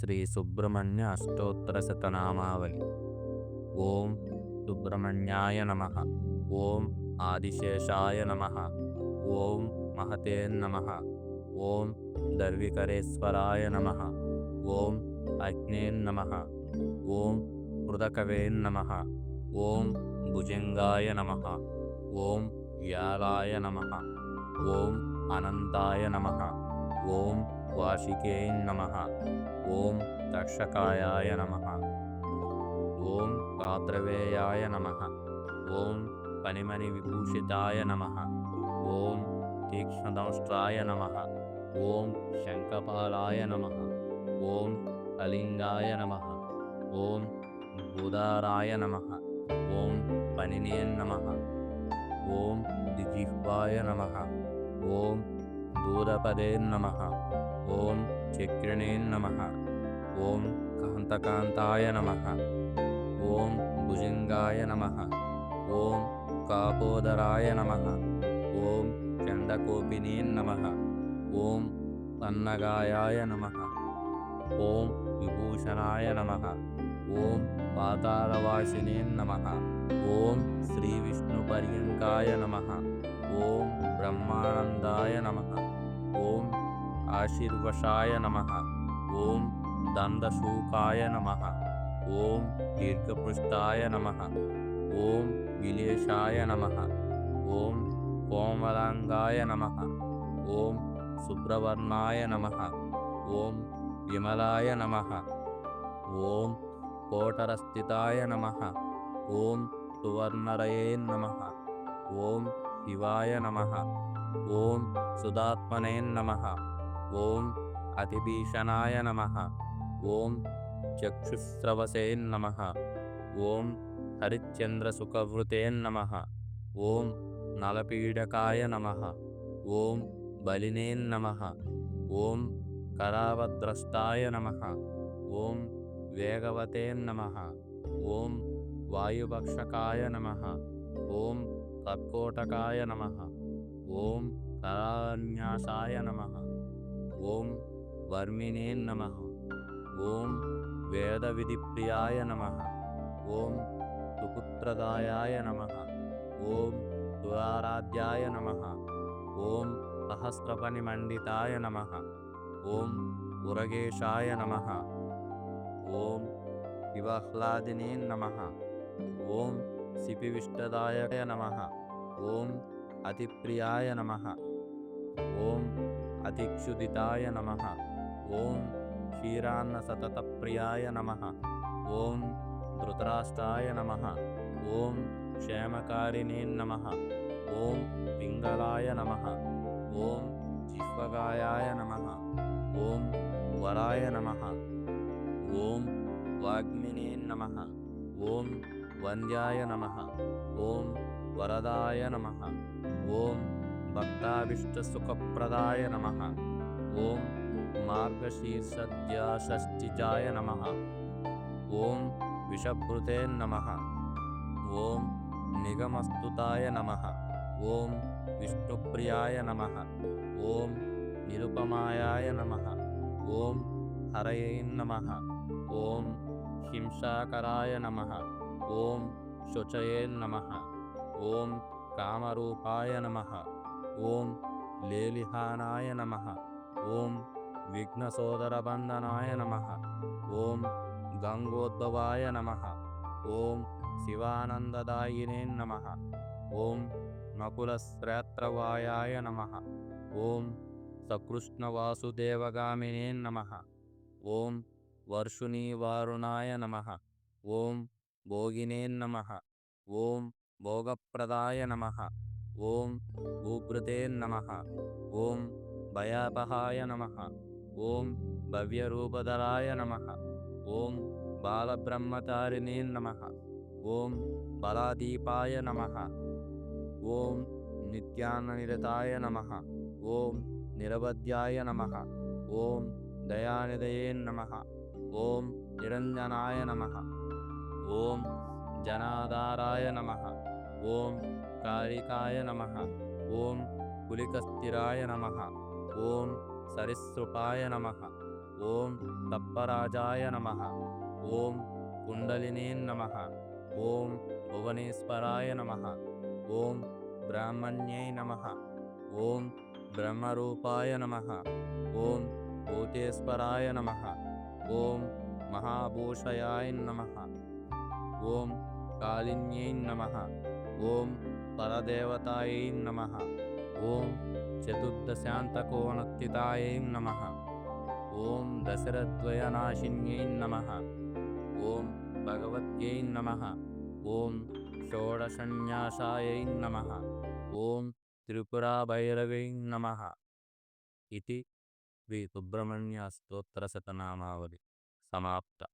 శ్రీ సుబ్రహ్మణ్య అష్టోత్తర శతనామావళి. ఓం సుబ్రహ్మణ్యాయ నమః. ఓం ఆదిశేషాయ నమః. ఓం మహతే నమః. ఓం దర్వికరేశ్వరాయ నమః. ఓం అగ్నేన్నమః. ఓం హృదకవేన్నమః. ఓం భుజంగాయ నమః. ఓం వ్యాలాయ నమః. ఓం అనంతాయ నమః. ఓం వాషికేన్నమః. ఓం తక్షకాయాయ నమః. ఓం కాద్రవేయాయ నమః. ఓం పనిమణి విభూషితాయ నమః. ఓం తీక్ష్ణదంష్ట్రాయ నమః. ఓం శంఖపాలాయ నమః. ఓం కళింగాయ నమః. ఓం భూదారాయ నమః. ఓం పనినేన్నమః. ఓం దిజిహ్వాయ నమః. ఓం దూరపదేన్నమః. ఓం చక్రిణేన్నమః. ఓం కాంతకాంతాయ నమః. ఓం భుజంగాయ నమః. ఓం కాపోదరాయ నమః. ఓం చండకోపినేన్నమః. ఓం పన్నగాయాయ నమః. ఓం విభూషణాయ నమః. ఓం పాతాళవాసినేన్నమః. ఓం శ్రీవిష్ణుపర్యంకాయ నమః. ఓం బ్రహ్మానందాయ నమః. ఓం ఆశీర్వశాయ నమః. ఓం దండశూకాయ నమః. ఓం దీర్ఘపృష్ఠాయ నమః. ఓం విలేశాయ నమః. ఓం కోమలాంగాయ నమః. ఓం శుభ్రవర్ణాయ నమః. ఓం విమలాయ నమః. ఓం కోటరస్థితాయ నమః. ఓం సువర్ణరయే నమః. ఓం శివాయ నమః. ఓం సుధాత్మనే నమః. ఓం అతిభీషణాయ నమః. ఓం చక్షుస్రవసే నమః. ఓం హరిశ్చంద్రసుఖవృతే నమః. ఓం నలపీడకాయ నమః. ఓం బలినే నమః. ఓం కరావద్రష్టాయ నమః. ఓం వేగవతే నమః. ఓం వాయుభక్షకాయ నమః. ఓం తత్కోటకాయ నమః. ఓం కరాన్యాసాయ నమః. ఓం వర్మిణే నమః. ఓం వేదవిధిప్రియాయ నమః. ఓం సుపుత్రదాయాయ నమః. ఓం సురారాధ్యాయ నమః. ఓం సహస్రపనిమండితాయ నమః. ఓం ఉరగేశాయ నమః. ఓం శివాహ్లాదినే నమః. ఓం శిపివిష్టదాయ నమః. ఓం అతిప్రియాయ నమః. ఓం అతిక్షుదితాయ నమః. ఓం క్షీరాన్న సతతప్రియాయ నమః. ఓం ధృతరాష్ట్రాయ నమః. ఓం క్షేమకారిణే నమః. ఓం పింగళాయ నమః. ఓం జిహ్వగాయాయ నమః. ఓం వరాయ నమః. ఓం వాగ్మినే నమః. ఓం వంద్యాయ నమః. ఓం వరదాయ నమః. ఓం భక్తాభీష్టసుఖప్రదాయ నమః. ఓం మార్గశీర్షద్యాషష్ఠిజాయ నమః. ఓం విషభృతే నమః. ఓం నిగమస్తుతాయ నమః. ఓం విష్ణుప్రియాయ నమః. ఓం నిరుపమాయాయ నమః. ఓం హరయే నమః. ఓం హింసాకరాయ నమః. ఓం శుచయే నమః. ఓం కామరూపాయ నమః. ఓం లేలిహానాయ నమః. ఓం విఘ్నసోదరబంధనాయ నమః. ఓం గంగోద్భవాయ నమః. ఓం శివానందదాయినే నమః. ఓం నకులశ్రేత్రవాయాయ నమః. ఓం సకృష్ణవాసుదేవగామినే నమః. ఓం వర్షుణీవారుణాయ నమః. ఓం భోగినే నమః. ఓం భోగప్రదాయ నమః. ఓం భూభృతే నమః. ఓం భయాపహాయ నమః. ఓం భవ్యరూపధరాయ నమః. ఓం బాలబ్రహ్మచారిణే నమః. ఓం బలాదీపాయ నమః. ఓం నిత్యాన్ననిరతాయ నమః. ఓం నిరవధ్యాయ నమః. ఓం దయానిధయే నమః. ఓం నిరంజనాయ నమః. ఓం జనాధారాయ నమః. ఓం కాళికాయ నమః. ఓం కులికస్థిరాయ నమః. ఓం సరిసృపాయ నమః. ఓం తప్పరాజాయ నమః. ఓం కుండలినే నమః. ఓం భువనేశ్వరాయ నమః. ఓం బ్రాహ్మణ్యై నమః. ఓం బ్రహ్మరూపాయ నమః. ఓం భూతేశ్వరాయ నమః. ఓం మహాభూషయాయ నమః. ఓం కాళిన్యై నమః. ఓం పరదేవతాయై నమః. ఓం చతుర్దశాంతకోణస్థితాయై నమః. ఓం దశరద్వయనాశిన్యై నమః. ఓం భగవత్యై నమః. ఓం షోడశన్యాసాయై నమః. ఓం త్రిపురాభైరవై నమః. इति श्री सुब्रह्मण्य स्तोत्र शतनामावली समाप्ता।